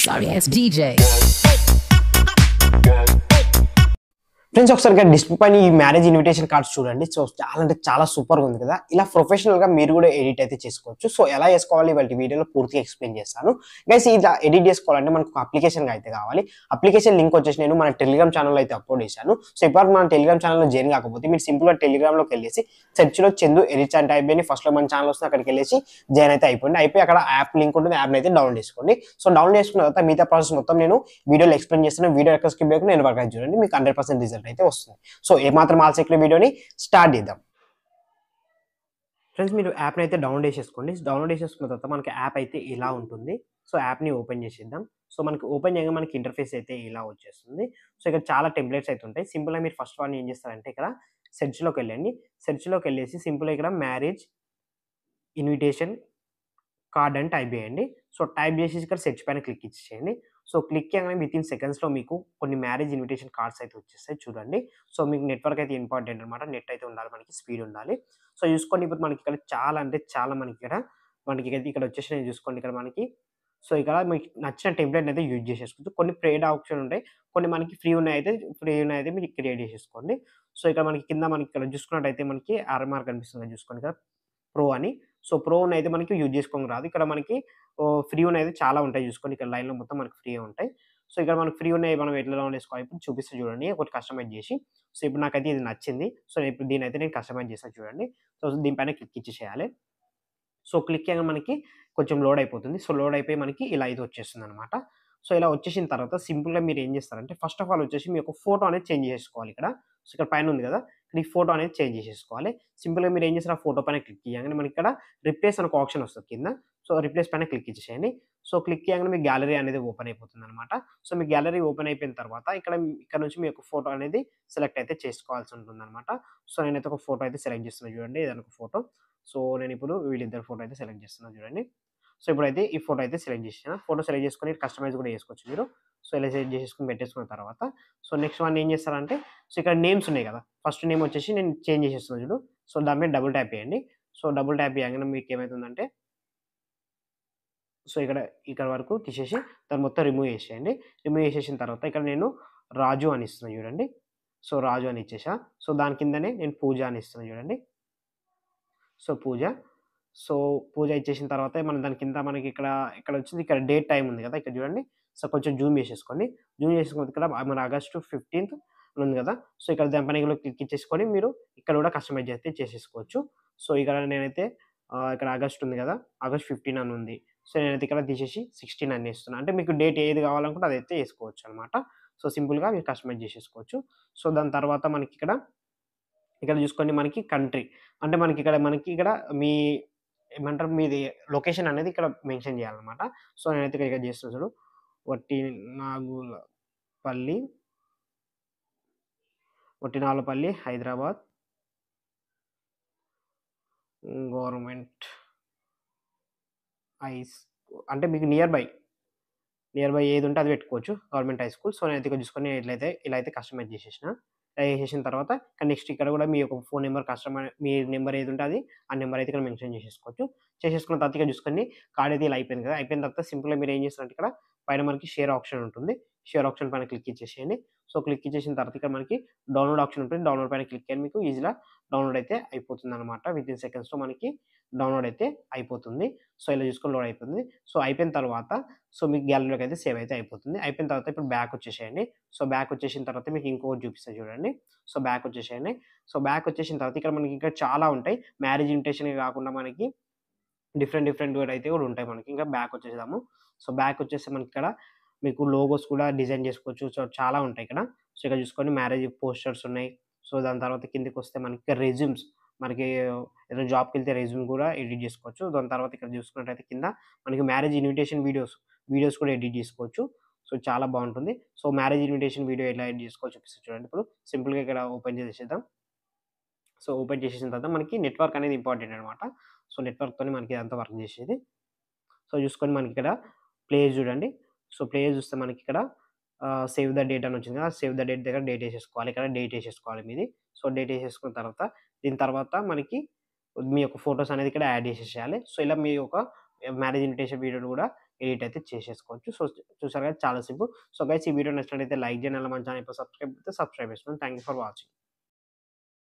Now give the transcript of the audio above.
sorry ass DJ. Friends ఒకసారిగా display పైన ఈ మ్యారేజ్ ఇన్విటేషన్ కార్డ్స్ చూడండి. సో చాలా అంటే చాలా సూపర్గా ఉంది కదా. ఇలా ప్రొఫెషనల్ గా మీరు కూడా ఎడిట్ అయితే చేసుకోవచ్చు. సో ఎలా చేసుకోవాలి ఇవాళ వీడియోలో పూర్తిగా ఎక్స్ప్లెయిన్ చేస్తాను గైస్. ఇలా ఎడిట్ చేసుకోవాలంటే మనకు అప్లికేషన్ అయితే కావాలి. అప్లికేషన్ లింక్ వచ్చేసి నేను మన టెలిగ్రామ్ ఛానల్లో అయితే అప్లోడ్ చేశాను. సో ఇప్పుడు మన టెలిగ్రామ్ ఛానల్లో జాయిన్ కాకపోతే మీరు సింపుల్ గా టెలిగ్రామ్ లోకి వెళ్ళేసి సెర్చ్ లో చందు ఎడిట్స్ అంటే అయిపోయి ఫస్ట్ లో మన ఛానల్ వస్తుంది, అక్కడికి వెళ్ళేసి జాయిన్ అయితే అయిపోయి అక్కడ యాప్ లింక్ ఉంటుంది, యాప్ అయితే డౌన్లోడ్ చేసుకోండి. సో డౌన్లోడ్ చేసుకున్న తర్వాత మిగతా ప్రాసెస్ మొత్తం నేను వీడియోలో ఎక్స్ప్లెయిన్ చేస్తాను. వీడియో ఎక్కడ స్కిప్ చేయకుండా నేను వర్క్ చూడండి, మీకు 100% రిజల్ట్ అయితే వస్తుంది. సో ఏమాత్రం ఆల్సెక్యులర్ వీడియోని స్టార్ట్ చేద్దాం. ఫ్రెండ్స్ మీరు యాప్ని అయితే డౌన్లోడ్ చేసేసుకోండి. డౌన్లోడ్ చేసేసుకున్న తర్వాత మనకి యాప్ అయితే ఇలా ఉంటుంది. సో యాప్ని ఓపెన్ చేసేద్దాం. సో మనకి ఓపెన్ చేయగా మనకి ఇంటర్ఫేస్ అయితే ఇలా వచ్చేస్తుంది. సో ఇక్కడ చాలా టెంప్లెట్స్ అయితే ఉంటాయి. సింపుల్గా మీరు ఫస్ట్ వన్ ఏం చేస్తారంటే ఇక్కడ సెర్చ్లోకి వెళ్ళండి. సెర్చ్లోకి వెళ్ళేసి సింపుల్గా ఇక్కడ మ్యారేజ్ ఇన్విటేషన్ కార్డ్ అని టైప్ చేయండి. సో టైప్ చేసి ఇక్కడ సెర్చ్ పైన క్లిక్ ఇచ్చేయండి. సో క్లిక్ చేయగానే విత్ ఇన్ సెకండ్స్లో మీకు కొన్ని మ్యారేజ్ ఇన్విటేషన్ కార్డ్స్ అయితే వచ్చేస్తాయి చూడండి. సో మీకు నెట్వర్క్ అయితే ఇంపార్టెంట్ అనమాట. నెట్ అయితే ఉండాలి, మనకి స్పీడ్ ఉండాలి. సో చూసుకోండి ఇప్పుడు మనకి ఇక్కడ చాలా అంటే చాలా మనకి ఇక్కడ వచ్చేసి చూసుకోండి ఇక్కడ మనకి. సో ఇక్కడ మీకు నచ్చిన టెంప్లెట్ అయితే యూజ్ చేసేసుకోవచ్చు. కొన్ని పెయిడ్ ఆప్షన్ ఉంటాయి, కొన్ని మనకి ఫ్రీ ఉన్నాయి మీరు క్రియేట్ చేసేసుకోండి. సో ఇక్కడ మనకి కింద మనకి ఇక్కడ చూసుకున్నట్టయితే మనకి ఆర్ఎంఆర్ కనిపిస్తుంది చూసుకోండి ఇక్కడ ప్రో అని. సో ప్రో అయితే మనకి యూజ్ చేసుకోవడం రాదు. ఇక్కడ మనకి ఫ్రీ అయితే చాలా ఉంటాయి చూసుకోండి. ఇక్కడ లైన్లో మొత్తం మనకి ఫ్రీ ఉంటాయి. సో ఇక్కడ మనకి ఫ్రీ ఉన్నాయి మనం ఎట్లా డౌన్లోడ్ చేసుకోవాలి ఇప్పుడు చూపిస్తే చూడండి ఒకటి కస్టమైజ్ చేసి. సో ఇప్పుడు నాకైతే ఇది నచ్చింది. సో ఇప్పుడు దీని అయితే నేను కస్టమైజ్ చేస్తాను చూడండి. సో దీనిపైన క్లిక్ ఇచ్చేసేయాలి. సో క్లిక్ చేయగా మనకి కొంచెం లోడ్ అయిపోతుంది. సో లోడ్ అయిపోయి మనకి ఇలా అయితే వచ్చేస్తుంది అనమాట. సో ఇలా వచ్చేసిన తర్వాత సింపుల్గా మీరు ఏం చేస్తారంటే ఫస్ట్ ఆఫ్ ఆల్ వచ్చేసి మీ యొక్క ఫోటో అనేది చేంజ్ చేసుకోవాలి ఇక్కడ. సో ఇక్కడ పైన ఉంది కదా, ఇక్కడ ఈ ఫోటో అనేది చేంజ్ చేసేసుకోవాలి. సింపుల్గా మీరు ఏం చేస్తారు ఆ ఫోటో పైన క్లిక్ చేయగానే మనకి ఇక్కడ రిప్లేస్ అని ఒక ఆప్షన్ వస్తుంది కింద. సో రిప్లేస్ పైన క్లిక్ ఇచ్చేసేయండి. సో క్లిక్ చేయగానే మీ గ్యాలరీ అనేది ఓపెన్ అయిపోతుంది అనమాట. సో మీ గ్యాలరీ ఓపెన్ అయిపోయిన తర్వాత ఇక్కడ నుంచి మీ యొక్క ఫోటో అనేది సెలెక్ట్ అయితే చేసుకోవాల్సి ఉంటుంది అనమాట. సో నేనైతే ఒక ఫోటో అయితే సెలెక్ట్ చేస్తున్నాను చూడండి, ఏదైనా ఒక ఫోటో. సో నేను ఇప్పుడు వీళ్ళిద్దరు ఫోటో అయితే సెలెక్ట్ చేస్తున్నాను చూడండి. సో ఇప్పుడైతే ఈ ఫోటో అయితే సెలెక్ట్ చేసిన. ఫోటో సెలెక్ట్ చేసుకొని కస్టమైజ్ కూడా చేసుకోవచ్చు మీరు. సో ఇలా సెలెక్ట్ చేసేసుకొని పెట్టేసుకున్న తర్వాత సో నెక్స్ట్ వన్ ఏం చేస్తారంటే సో ఇక్కడ నేమ్స్ ఉన్నాయి కదా, ఫస్ట్ నేమ్ వచ్చేసి నేను చేంజ్ చేసేస్తున్నాను చూడు. సో దాని మీద డబుల్ ట్యాప్ చేయండి. సో డబుల్ ట్యాప్ చేయగానే మీకు ఏమవుతుందంటే సో ఇక్కడ వరకు తీసేసి దాన్ని మొత్తం రిమూవ్ చేసేయండి. రిమూవ్ చేసేసిన తర్వాత ఇక్కడ నేను రాజు అని ఇస్తున్నాను చూడండి. సో రాజు అని ఇచ్చేసా. సో దాని కిందనే నేను పూజ అని ఇస్తున్నాను చూడండి. సో పూజ ఇచ్చేసిన తర్వాత మనం దాని కింద మనకి ఇక్కడ వచ్చింది, ఇక్కడ డేట్ టైం ఉంది కదా ఇక్కడ చూడండి. సో కొంచెం జూమ్ చేసేసుకోండి. జూమ్ చేసుకున్న ఇక్కడ మన ఆగస్టు 15th ఉంది కదా. సో ఇక్కడ దానిపైన క్లిక్ ఇచ్చేసుకొని మీరు ఇక్కడ కూడా కస్టమైజ్ అయితే చేసేసుకోవచ్చు. సో ఇక్కడ నేనైతే ఇక్కడ ఆగస్ట్ ఉంది కదా, ఆగస్ట్ 15 అని ఉంది. సో నేనైతే ఇక్కడ తీసేసి 16 అని ఇస్తున్నాను. అంటే మీకు డేట్ ఏది కావాలనుకుంటే అదైతే వేసుకోవచ్చు అనమాట. సో సింపుల్గా మీరు కస్టమైజ్ చేసేసుకోవచ్చు. సో దాని తర్వాత మనకి ఇక్కడ చూసుకోండి మనకి కంట్రీ అంటే మనకి ఇక్కడ మీ ఏమంటారు మీది లొకేషన్ అనేది ఇక్కడ మెన్షన్ చేయాలన్నమాట. సో నేనైతే ఇక్కడ చేస్తున్నా చూడు, వట్టినాలపల్లి హైదరాబాద్ గవర్నమెంట్ హై స్కూల్ అంటే మీకు నియర్ బై ఏది ఉంటే అది పెట్టుకోవచ్చు, గవర్నమెంట్ హై స్కూల్. సో నేనైతే ఇక్కడ చూసుకొని ఇలా అయితే కస్టమైజ్ చేసేసిన. చేసేసిన తర్వాత నెక్స్ట్ ఇక్కడ కూడా మీ యొక్క ఫోన్ నెంబర్ మీ నెంబర్ ఏది ఉంటే ఆ నెంబర్ అయితే ఇక్కడ మెన్షన్ చేసేసుకోవచ్చు. చేసేసుకున్న తర్వాత ఇక్కడ చూసుకొని కార్డ్ అయితే ఇలా అయిపోయింది కదా. అయిపోయిన తర్వాత సింపుల్గా మీరు ఏం చేస్తారంటే ఇక్కడ పైన మనకి షేర్ ఆప్షన్ ఉంటుంది. షేర్ ఆప్షన్ పైన క్లిక్ ఇచ్చేసేయండి. సో క్లిక్ ఇచ్చేసిన తర్వాత ఇక్కడ మనకి డౌన్లోడ్ ఆప్షన్ ఉంటుంది. డౌన్లోడ్ పైన క్లిక్ చేయండి, మీకు ఈజీగా డౌన్లోడ్ అయితే అయిపోతుంది అనమాట. విత్ ఇన్ సెకండ్స్లో మనకి డౌన్లోడ్ అయితే అయిపోతుంది. సో ఇలా చూసుకొని లోడ్ అయిపోతుంది. సో అయిపోయిన తర్వాత సో మీకు గ్యాలరీలోకి అయితే సేవ్ అయితే అయిపోతుంది. అయిపోయిన తర్వాత ఇప్పుడు బ్యాక్ వచ్చేసేయండి. సో బ్యాక్ వచ్చేసిన తర్వాత మీకు ఇంకోటి చూపిస్తాను చూడండి. సో బ్యాక్ వచ్చేసేయండి. సో బ్యాక్ వచ్చేసిన తర్వాత ఇక్కడ మనకి ఇంకా చాలా ఉంటాయి. మ్యారేజ్ ఇన్విటేషన్ కాకుండా మనకి డిఫరెంట్ అయితే కూడా ఉంటాయి మనకి. ఇంకా బ్యాక్ వచ్చేసాము. సో బ్యాక్ వచ్చేస్తే మనకి ఇక్కడ మీకు లోగోస్ కూడా డిజైన్ చేసుకోవచ్చు. సో చాలా ఉంటాయి ఇక్కడ. సో ఇక్కడ చూసుకొని మ్యారేజ్ పోస్టర్స్ ఉన్నాయి. సో దాని తర్వాత కిందకి వస్తే మనకి రెజ్యూమ్స్, మనకి ఏదైనా జాబ్కి వెళ్తే రెజ్యూమ్ కూడా ఎడిట్ చేసుకోవచ్చు. దాని తర్వాత ఇక్కడ చూసుకున్నట్టయితే కింద మనకి మ్యారేజ్ ఇన్విటేషన్ వీడియోస్ కూడా ఎడిట్ చేసుకోవచ్చు. సో చాలా బాగుంటుంది. సో మ్యారేజ్ ఇన్విటేషన్ వీడియో ఎలా ఎడిట్ చేసుకోవచ్చు చూపిస్తాను చూడండి. ఇప్పుడు సింపుల్గా ఇక్కడ ఓపెన్ చేసేద్దాం. సో ఓపెన్ చేసేసిన తర్వాత మనకి నెట్వర్క్ అనేది ఇంపార్టెంట్ అనమాట. సో నెట్వర్క్తోనే మనకి ఇదంతా వర్క్ చేసేది. సో చూసుకొని మనకి ఇక్కడ ప్లేస్ చూడండి. సో ప్లేస్ చూస్తే మనకి ఇక్కడ సేవ్ ద డేట్ అని వచ్చింది కదా. సేవ్ ద డేట్ దగ్గర డేట్ వేసేసుకోవాలి. ఇక్కడ డేట్ వేసేసుకోవాలి మీది. సో డేట్ వేసేసుకున్న తర్వాత దీని తర్వాత మనకి మీ యొక్క ఫోటోస్ అనేది ఇక్కడ యాడ్ చేసేసేయాలి. సో ఇలా మీ యొక్క మ్యారేజ్ ఇన్విటేషన్ వీడియోని కూడా ఎడిట్ అయితే చేసేసుకోవచ్చు. సో, చూసారు కదా చాలా సింపుల్. సో, గైస్ ఈ వీడియో నచ్చినట్లయితే లైక్ చేయండి. అలా మన ఛానల్ ఇప్పుడు సబ్స్క్రైబ్ అయితే సబ్స్క్రైబ్ చేసుకోండి. Thank you for watching.